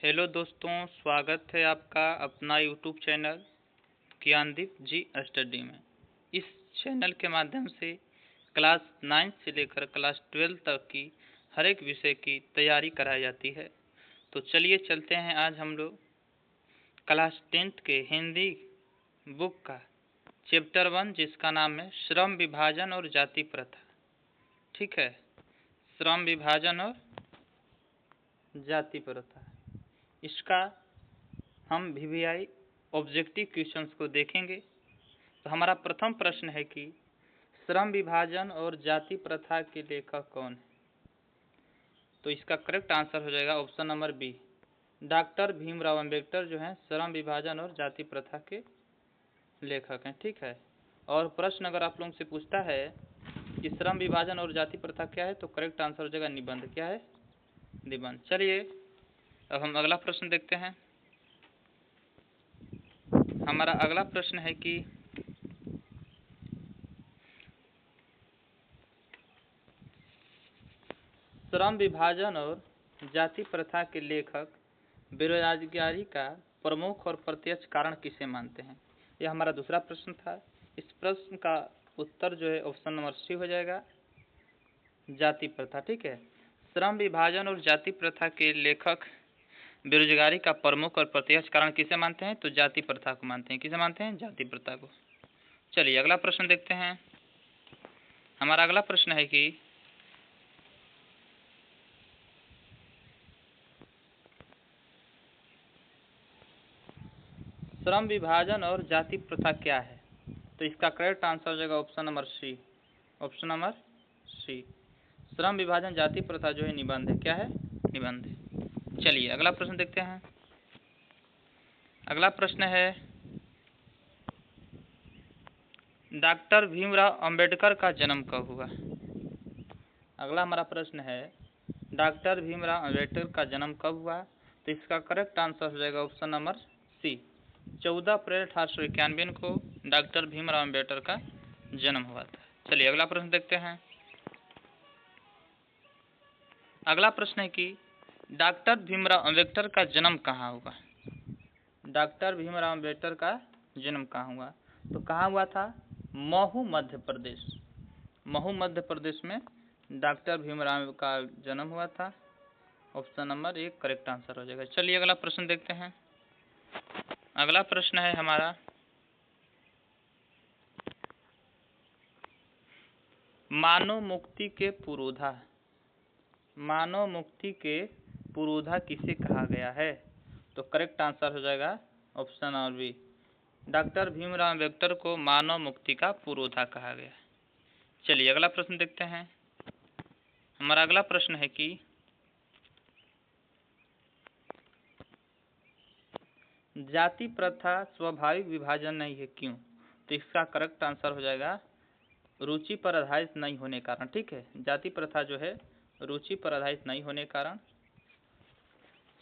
Hello दोस्तों, स्वागत है आपका अपना यूट्यूब चैनल ज्ञानदीप जी स्टडी में। इस चैनल के माध्यम से क्लास 9 से लेकर क्लास 12 तक की हर एक विषय की तैयारी कराई जाती है। तो चलिए चलते हैं, आज हम लोग क्लास 10 के हिंदी बुक का चैप्टर 1 जिसका नाम है श्रम विभाजन और जाति प्रथा। ठीक है, श्रम विभाजन और जाति प्रथा, इसका हम वीवीआई ऑब्जेक्टिव क्वेश्चंस को देखेंगे। तो हमारा प्रथम प्रश्न है कि श्रम विभाजन और जाति प्रथा के लेखक कौन है। तो इसका करेक्ट आंसर हो जाएगा option number B, doctor Bhimrao Ambedkar जो है श्रम विभाजन और जाति प्रथा के लेखक हैं। ठीक है, और प्रश्न अगर आप लोगों से पूछता है कि श्रम विभाजन और जाति प्रथा क्या है, तो करेक्ट आंसर हो जाएगा निबंध। क्या है? निबंध। चलिए अब हम अगला प्रश्न देखते हैं। हमारा अगला प्रश्न है कि श्रम विभाजन और जाति प्रथा के लेखक बेरोजगारी का प्रमुख और प्रत्यक्ष कारण किसे मानते हैं। यह हमारा दूसरा प्रश्न था। इस प्रश्न का उत्तर जो है ऑप्शन नंबर सी हो जाएगा, जाति प्रथा। ठीक है, श्रम विभाजन और जाति प्रथा के लेखक बेरोजगारी का प्रमुख और प्रत्यक्ष कारण किसे मानते हैं, तो जाति प्रथा को मानते हैं। किसे मानते हैं? जाति प्रथा को। चलिए अगला प्रश्न देखते हैं। हमारा अगला प्रश्न है कि श्रम विभाजन और जाति प्रथा क्या है। तो इसका करेक्ट आंसर हो जाएगा option number C. Option number C, श्रम विभाजन जाति प्रथा जो है निबंध है। क्या है? निबंध है। चलिए अगला प्रश्न देखते हैं। अगला प्रश्न है डॉक्टर भीमराव अंबेडकर का जन्म कब हुआ। अगला हमारा प्रश्न है डॉक्टर भीमराव अंबेडकर का जन्म कब हुआ। तो इसका करेक्ट आंसर हो जाएगा ऑप्शन नंबर सी, 14 अप्रैल 1891 को डॉक्टर भीमराव अंबेडकर का जन्म हुआ था। चलिए अगला प्रश्न देखते हैं। अगला प्रश्न है कि डॉक्टर भीमराव अंबेडकर का जन्म कहाँ हुआ। डॉक्टर भीमराव अंबेडकर का जन्म कहाँ हुआ, तो कहाँ हुआ था? महू मध्य प्रदेश। महू मध्य प्रदेश में डॉक्टर भीमराव का जन्म हुआ था। ऑप्शन नंबर एक करेक्ट आंसर हो जाएगा। चलिए अगला प्रश्न देखते हैं। अगला प्रश्न है हमारा मानव मुक्ति के पुरोधा। मानव मुक्ति के पुरोधा किसे कहा गया है, तो करेक्ट आंसर हो जाएगा option number B, doctor Bhimrao Ambedkar को मानव मुक्ति का पुरोधा कहा गया। चलिए अगला प्रश्न देखते हैं। हमारा अगला प्रश्न है कि जाति प्रथा स्वाभाविक विभाजन नहीं है, क्यों। तो इसका करेक्ट आंसर हो जाएगा रुचि पर आधारित नहीं होने कारण। ठीक है, जाति प्रथा जो है रुचि पर आधारित नहीं होने कारण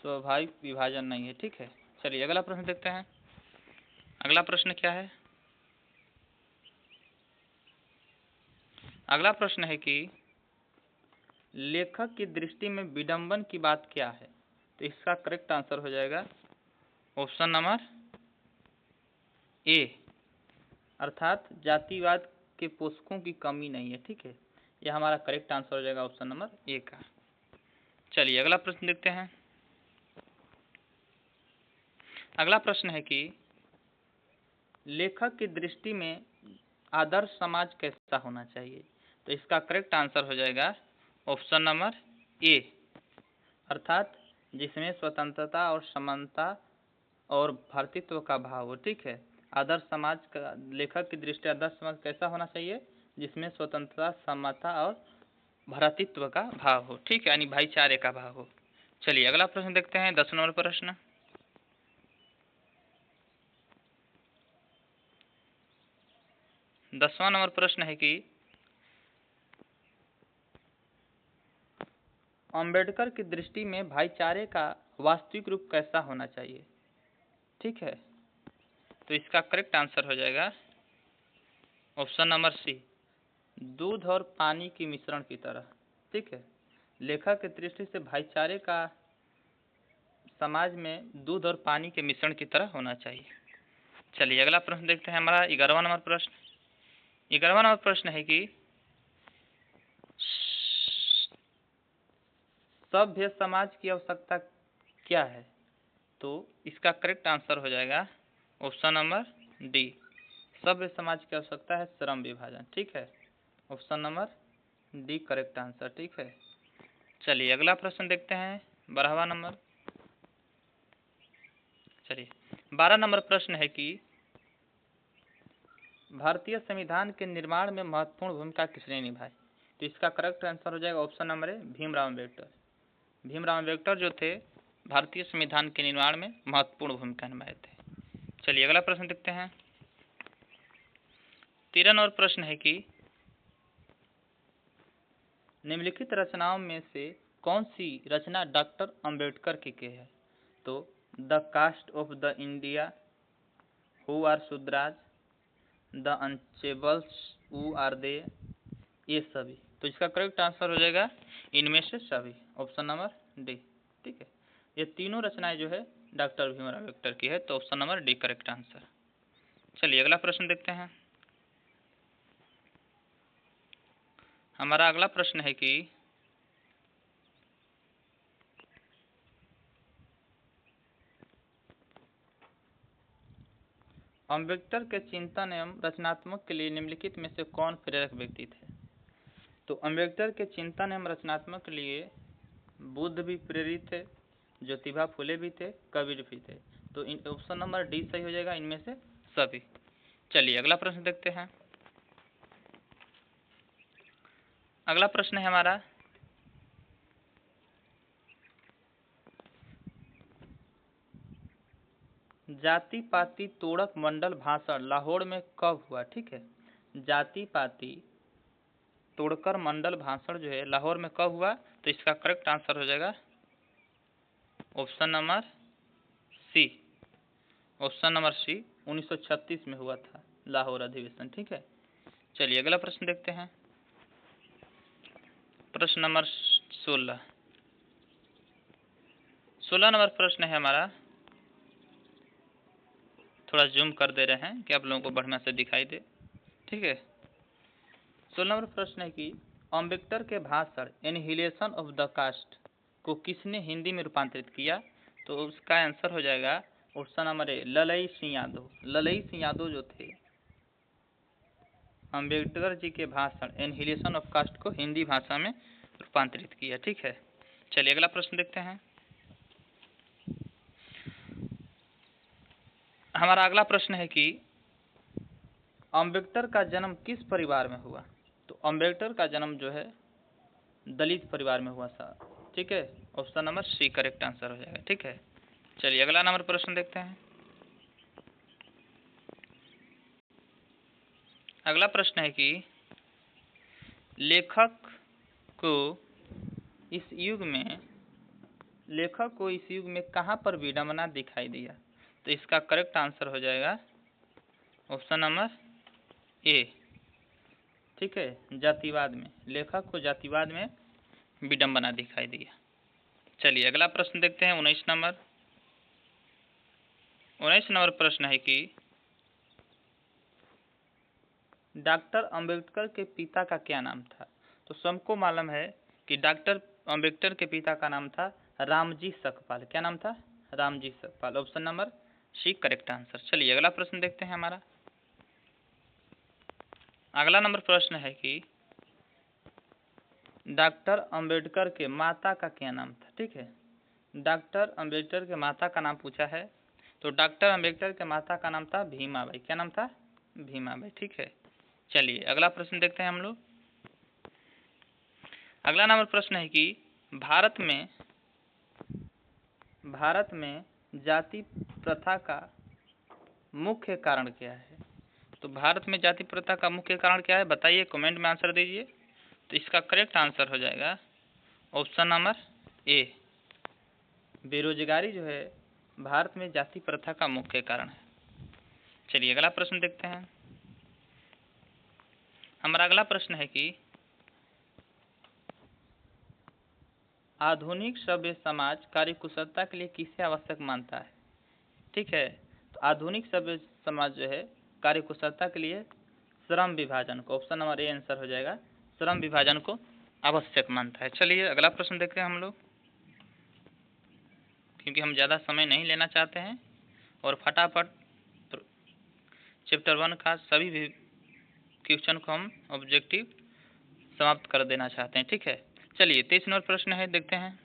स्वाभाविक विभाजन नहीं है। ठीक है, चलिए अगला प्रश्न देखते हैं। अगला प्रश्न क्या है? अगला प्रश्न है कि लेखक की दृष्टि में विडंबन की बात क्या है। तो इसका करेक्ट आंसर हो जाएगा ऑप्शन नंबर ए, अर्थात जातिवाद के पोषकों की कमी नहीं है। ठीक है, यह हमारा करेक्ट आंसर हो जाएगा ऑप्शन नंबर ए का। चलिए अगला प्रश्न देखते हैं। अगला प्रश्न है कि लेखक की दृष्टि में आदर्श समाज कैसा होना चाहिए। तो इसका करेक्ट आंसर हो जाएगा ऑप्शन नंबर ए, अर्थात जिसमें स्वतंत्रता और समानता और भ्रातृत्व का भाव हो। ठीक है, आदर्श समाज का लेखक की दृष्टि आदर्श समाज कैसा होना चाहिए, जिसमें स्वतंत्रता, समता और भ्रातृत्व का भाव हो। ठीक है, यानी भाईचारे का भाव हो। चलिए अगला प्रश्न देखते हैं, 10 नंबर प्रश्न। 10वां नंबर प्रश्न है कि अंबेडकर की दृष्टि में भाईचारे का वास्तविक रूप कैसा होना चाहिए। ठीक है, तो इसका करेक्ट आंसर हो जाएगा ऑप्शन नंबर सी, दूध और पानी के मिश्रण की तरह। ठीक है, लेखक की दृष्टि से भाईचारे का समाज में दूध और पानी के मिश्रण की तरह होना चाहिए। चलिए अगला प्रश्न देखते हैं। हमारा 11वां नंबर प्रश्न। 11वां नंबर प्रश्न है कि सभ्य समाज की आवश्यकता क्या है? तो इसका करेक्ट आंसर हो जाएगा ऑप्शन नंबर डी। सभ्य समाज की आवश्यकता है श्रम विभाजन। ठीक है, option number D correct answer. ठीक है, चलिए अगला प्रश्न देखते हैं 12वां नंबर। चलिए 12 नंबर प्रश्न है कि भारतीय संविधान के निर्माण में महत्वपूर्ण भूमिका किसने निभाई? तो इसका करेक्ट आंसर हो जाएगा option number A Bhimrao Ambedkar. Bhimrao Ambedkar जो थे भारतीय संविधान के निर्माण में महत्वपूर्ण भूमिका निभाए थे। चलिए अगला प्रश्न देखते हैं। 13 नंबर प्रश्न है कि निम्नलिखित रचनाओं में से कौन सी रचना डॉक्टर अम्बेडकर की है? तो the caste of the India, who are Shudras, the untouchables, who are they, ये सभी। तो इसका करेक्ट आंसर हो जाएगा इनमें से सभी, ऑप्शन नंबर डी। ठीक है, ये तीनों रचनाएं जो है डॉक्टर भीमराव अम्बेडकर की है, तो option number D correct answer. चलिए अगला प्रश्न देखते हैं। हमारा अगला प्रश्न है कि अम्बेडकर के चिंतन एवं रचनात्मक के लिए निम्नलिखित में से कौन प्रेरक व्यक्ति थे? तो अम्बेडकर के चिंतन एवं रचनात्मक के लिए बुद्ध भी प्रेरित थे, ज्योतिबा फुले भी थे, कबीर भी थे। तो ऑप्शन नंबर डी सही हो जाएगा, इनमें से सभी। चलिए अगला प्रश्न देखते हैं। अगला प्रश्न है हमारा जाति पाति तोड़क मंडल भाषण लाहौर में कब हुआ? ठीक है, जाति पाति तोड़कर मंडल भाषण जो है लाहौर में कब हुआ? तो इसका करेक्ट आंसर हो जाएगा option number C. Option number C 1936 में हुआ था लाहौर अधिवेशन। ठीक है, चलिए अगला प्रश्न देखते हैं। प्रश्न नंबर 16। 16 नंबर प्रश्न है हमारा, थोड़ा जूम कर दे रहे हैं कि आप लोगों को बढ़िया से दिखाई दे। ठीक है, 16 नंबर प्रश्न है कि अम्बेडकर के भाषण एनिहिलेशन ऑफ द कास्ट को किसने हिंदी में रूपांतरित किया? तो उसका आंसर हो जाएगा ऑप्शन नंबर ए ललई सिंह यादव। ललई सिंह यादव जो थे अम्बेडकर जी के भाषण एनिहिलेशन ऑफ कास्ट को हिंदी भाषा में रूपांतरित किया। ठीक है, चलिए अगला प्रश्न देखते हैं। हमारा अगला प्रश्न है कि अम्बेडकर का जन्म किस परिवार में हुआ? तो अम्बेडकर का जन्म जो है दलित परिवार में हुआ था। ठीक है, option number C correct answer हो जाएगा। ठीक है, चलिए अगला नंबर प्रश्न देखते हैं। अगला प्रश्न है कि लेखक को इस युग में कहाँ पर विडंबना दिखाई दिया? तो इसका करेक्ट आंसर हो जाएगा ऑप्शन नंबर ए। ठीक है, जातिवाद में, लेखक को जातिवाद में विडंबना दिखाई दिया। चलिए अगला प्रश्न देखते हैं 19 नंबर। 19 नंबर प्रश्न है कि डॉक्टर अंबेडकर के पिता का क्या नाम था? तो सबको मालूम है कि डॉक्टर अंबेडकर के पिता का नाम था रामजी सकपाल। क्या नाम था? Ramji Sakpal. Option number C correct answer. चलिए अगला प्रश्न देखते हैं। हमारा अगला नंबर प्रश्न है कि डॉक्टर अंबेडकर के माता का क्या नाम था? ठीक है, डॉक्टर अंबेडकर के माता का नाम पूछा है, तो डॉक्टर अंबेडकर के माता का नाम था भीमाबाई। क्या नाम था? भीमाबाई। ठीक है, चलिए अगला प्रश्न देखते हैं हम लोग। अगला नंबर प्रश्न है कि भारत में जाति प्रथा का मुख्य कारण क्या है? तो भारत में जाति प्रथा का मुख्य कारण क्या है बताइए, कमेंट में आंसर दीजिए। तो इसका करेक्ट आंसर हो जाएगा ऑप्शन नंबर ए। बेरोजगारी जो है भारत में जाति प्रथा का मुख्य कारण है। चलिए अगला प्रश्न देखते हैं। हमारा अगला प्रश्न है कि आधुनिक सभ्य समाज कार्यकुशलता के लिए किसे आवश्यक मानता है? ठीक है, तो आधुनिक सभ्य समाज जो है कार्यकुशलता के लिए श्रम विभाजन को, ऑप्शन नंबर ए आंसर हो जाएगा, श्रम विभाजन को आवश्यक मानता है। चलिए अगला प्रश्न देखते हैं हम लोग, क्योंकि हम ज़्यादा समय नहीं लेना चाहते हैं और फटाफट चैप्टर 1 का सभी भी क्वेश्चन को हम ऑब्जेक्टिव समाप्त कर देना चाहते हैं। ठीक है, चलिए 23 नंबर प्रश्न है, देखते हैं।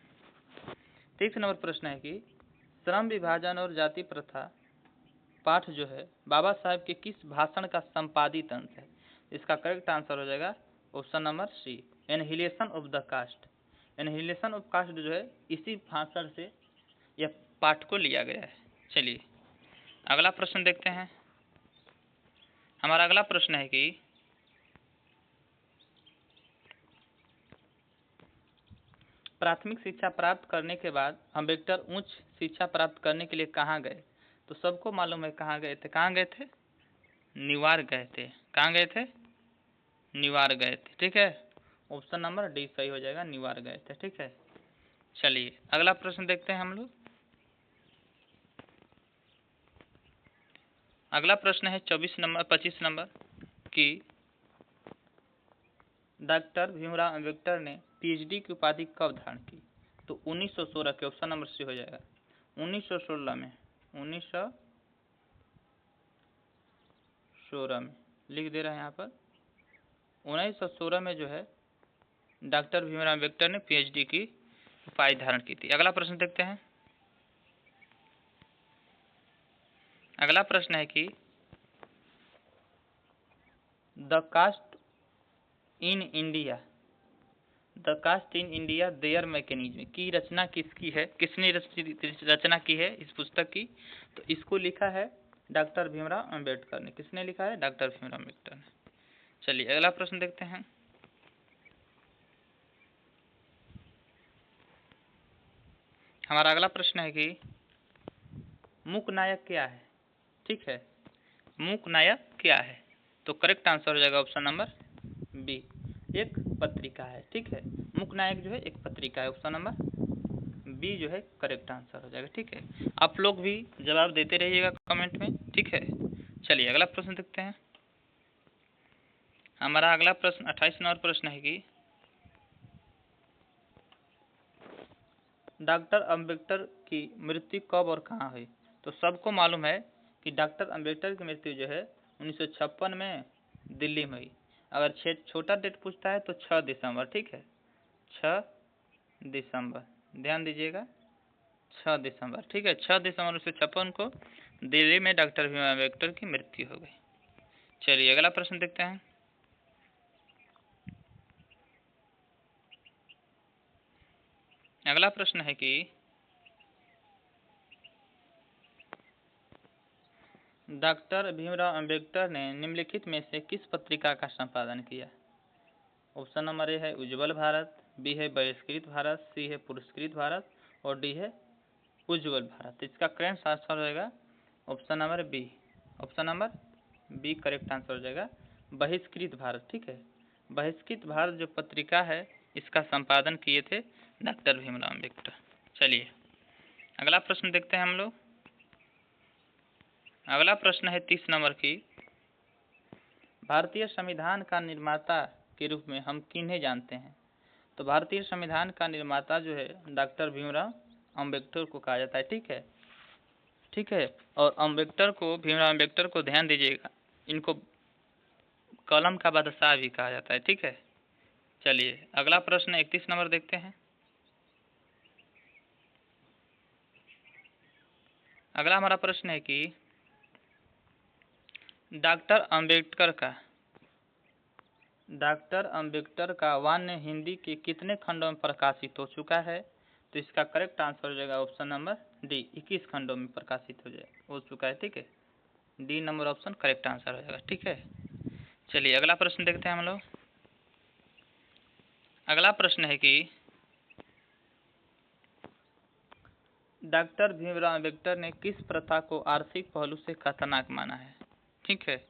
23 नंबर प्रश्न है कि श्रम विभाजन और जाति प्रथा पाठ जो है बाबा साहेब के किस भाषण का संपादित अंश है? इसका करेक्ट आंसर हो जाएगा option number C, annihilation of the caste. Annihilation of caste जो है इसी भाषण से यह पाठ को लिया गया है। चलिए अगला प्रश्न देखते हैं। हमारा अगला प्रश्न है कि प्राथमिक शिक्षा प्राप्त करने के बाद अम्बेडकर उच्च शिक्षा प्राप्त करने के लिए कहाँ गए? तो सबको मालूम है कहाँ गए थे, कहाँ गए थे? न्यूयॉर्क गए थे। कहाँ गए थे? न्यूयॉर्क गए थे। ठीक है, ऑप्शन नंबर डी सही हो जाएगा, न्यूयॉर्क गए थे। ठीक है, चलिए अगला प्रश्न देखते हैं हम लोग। अगला प्रश्न है 25 नंबर कि डॉक्टर भीमराव अम्बेडकर ने पीएचडी की उपाधि कब धारण की? तो 1916 के, ऑप्शन नंबर सी हो जाएगा, 1916 में। 1916 में लिख दे रहे हैं यहाँ पर, 1916 में जो है डॉक्टर भीमराव अम्बेडकर ने पीएचडी की उपाधि धारण की थी। अगला प्रश्न देखते हैं। अगला प्रश्न है कि the caste in India, the caste in India their mechanism की रचना किसकी है? किसने रचना की है इस पुस्तक की? तो इसको लिखा है डॉक्टर भीमराव अम्बेडकर ने। किसने लिखा है? डॉक्टर भीमराव अम्बेडकर ने। चलिए अगला प्रश्न देखते हैं। हमारा अगला प्रश्न है कि मूक नायक क्या है? ठीक है, मूक नायक क्या है? तो करेक्ट आंसर हो जाएगा ऑप्शन नंबर बी, एक पत्रिका है। ठीक है, मूक नायक जो है एक पत्रिका है, ऑप्शन नंबर बी जो है करेक्ट आंसर हो जाएगा। ठीक है, आप लोग भी जवाब देते रहिएगा कमेंट में। ठीक है, चलिए अगला प्रश्न देखते हैं। हमारा अगला प्रश्न 28 नंबर प्रश्न है कि डॉक्टर अंबेडकर की मृत्यु कब और कहाँ हुई? तो सबको मालूम है कि डॉक्टर अंबेडकर की मृत्यु जो है 1956 में दिल्ली में हुई। अगर छोटा डेट पूछता है तो 6 दिसंबर। ठीक है, 6 दिसंबर, ध्यान दीजिएगा, 6 दिसंबर। ठीक है, 6 दिसंबर 1956 को दिल्ली में डॉक्टर भीमराव अम्बेडकर की मृत्यु हो गई। चलिए अगला प्रश्न देखते हैं। अगला प्रश्न है कि डॉक्टर भीमराव अम्बेडकर ने निम्नलिखित में से किस पत्रिका का संपादन किया? ऑप्शन नंबर ए है उज्ज्वल भारत, बी है बहिष्कृत भारत, सी है पुरस्कृत भारत और डी है उज्ज्वल भारत। इसका करेक्ट आंसर हो जाएगा option number B, option number B correct answer हो जाएगा, बहिष्कृत भारत। ठीक है, बहिष्कृत भारत जो पत्रिका है इसका संपादन किए थे डॉक्टर भीमराव अम्बेडकर। चलिए अगला प्रश्न देखते हैं हम लोग। अगला प्रश्न है 30 नंबर की, भारतीय संविधान का निर्माता के रूप में हम किन्हें जानते हैं? तो भारतीय संविधान का निर्माता जो है डॉक्टर भीमराव अम्बेडकर को कहा जाता है। ठीक है, ठीक है, और अम्बेडकर को, भीमराव अम्बेडकर को ध्यान दीजिएगा, इनको कलम का बादशाह भी कहा जाता है। ठीक है, चलिए अगला प्रश्न 31 नंबर देखते हैं। अगला हमारा प्रश्न है कि डॉक्टर अंबेडकर का वाण्य हिंदी के कितने खंडों में प्रकाशित हो चुका है? तो इसका करेक्ट आंसर हो जाएगा ऑप्शन नंबर डी, 21 खंडों में प्रकाशित हो चुका है। ठीक है, D number option correct answer हो जाएगा। ठीक है, चलिए अगला प्रश्न देखते हैं हम लोग। अगला प्रश्न है कि डॉक्टर भीमराव अम्बेडकर ने किस प्रथा को आर्थिक पहलू से खतरनाक माना है? ठीक है,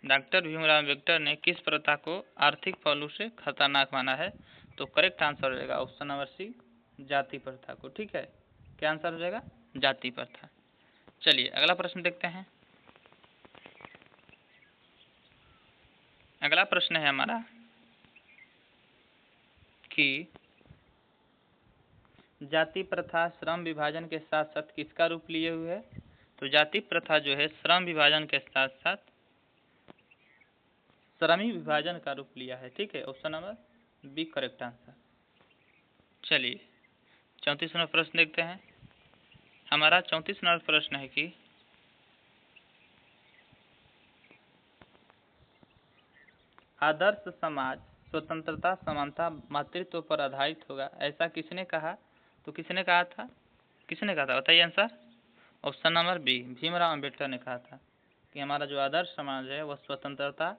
डॉक्टर भीमराव अम्बेडकर ने किस प्रथा को आर्थिक पहलू से खतरनाक माना है? तो करेक्ट आंसर हो जाएगा ऑप्शन नंबर सी, जाति प्रथा को। ठीक है, क्या आंसर हो जाएगा? जाति प्रथा। चलिए अगला प्रश्न देखते हैं। अगला प्रश्न है हमारा कि जाति प्रथा श्रम विभाजन के साथ साथ किसका रूप लिए हुए है? तो जाति प्रथा जो है श्रम विभाजन के साथ साथ श्रमी विभाजन का रूप लिया है। ठीक है, option number B correct answer. चलिए 34 नंबर प्रश्न देखते हैं। हमारा 34 नंबर प्रश्न है कि आदर्श समाज स्वतंत्रता, समानता, मातृत्व पर आधारित होगा, ऐसा किसने कहा? तो किसने कहा था? किसने कहा था बताइए answer. Option number B Bhimrao Ambedkar ने कहा था कि हमारा जो आदर्श समाज है वह स्वतंत्रता,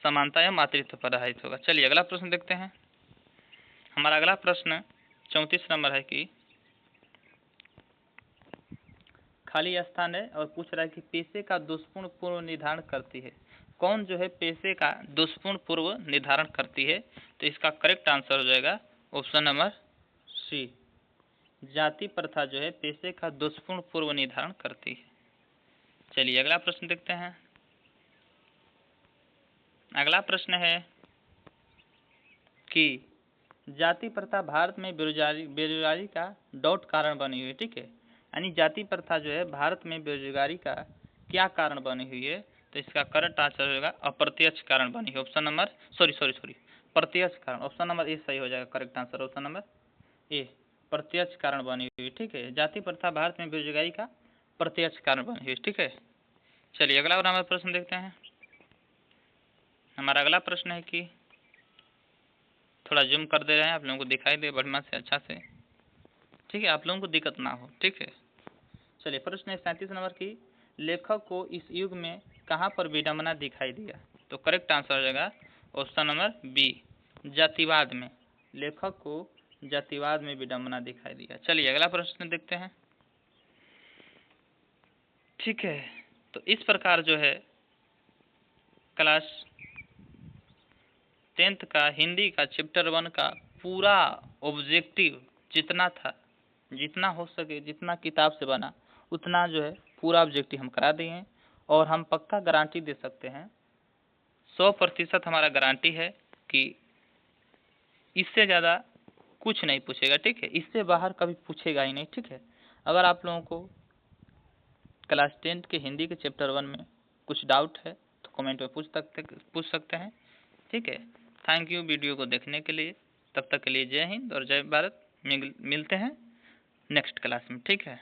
समानता या मातृत्व पर आधारित होगा। चलिए अगला प्रश्न देखते हैं। हमारा अगला प्रश्न 34 नंबर है कि खाली स्थान है और पूछ रहा है कि पेशे का दोषपूर्ण पूर्व निर्धारण करती है। कौन जो है पेशे का दोषपूर्ण पूर्व निर्धारण करती है? तो इसका करेक्ट आंसर हो जाएगा ऑप्शन नंबर सी, जाति प्रथा जो है पेशे का दोषपूर्ण पूर्व निर्धारण करती है। चलिए अगला प्रश्न देखते हैं। अगला प्रश्न है कि जाति प्रथा भारत में बेरोजगारी का डॉट कारण बनी हुई है। ठीक है, यानी जाति प्रथा जो है भारत में बेरोजगारी का क्या कारण बनी हुई है? तो इसका करेक्ट आंसर होगा अप्रत्यक्ष कारण बनी है। ऑप्शन नंबर सॉरी प्रत्यक्ष कारण, ऑप्शन नंबर ए सही हो जाएगा correct answer, option number A प्रत्यक्ष कारण बनी हुई। ठीक है, जाति प्रथा भारत में बेरोजगारी का प्रत्यक्ष कारण बनी हुई। ठीक है, चलिए अगला और हमारा प्रश्न देखते हैं। हमारा अगला प्रश्न है कि थोड़ा जूम कर दे रहे हैं, आप लोगों को दिखाई दे बढ़िया से अच्छा से। ठीक है, आप लोगों को दिक्कत ना हो। ठीक है, चलिए प्रश्न है 37 नंबर की लेखक को इस युग में कहाँ पर विडंबना दिखाई दिया? तो करेक्ट आंसर हो जाएगा ऑप्शन नंबर बी जातिवाद में। लेखक को जातिवाद में विडंबना दिखाई दिया। चलिए अगला प्रश्न देखते हैं। ठीक है, तो इस प्रकार जो है क्लास 10th का हिंदी का चैप्टर 1 का पूरा ऑब्जेक्टिव जितना था, जितना हो सके, जितना किताब से बना उतना जो है पूरा ऑब्जेक्टिव हम करा दिए हैं। और हम पक्का गारंटी दे सकते हैं, 100% हमारा गारंटी है कि इससे ज़्यादा कुछ नहीं पूछेगा। ठीक है, इससे बाहर कभी पूछेगा ही नहीं। ठीक है, अगर आप लोगों को क्लास 10th के हिंदी के चैप्टर 1 में कुछ डाउट है तो कमेंट में पूछ सकते हैं। ठीक है, थैंक यू वीडियो को देखने के लिए। तब तक के लिए जय हिंद और जय भारत। मिलते हैं नेक्स्ट क्लास में। ठीक है।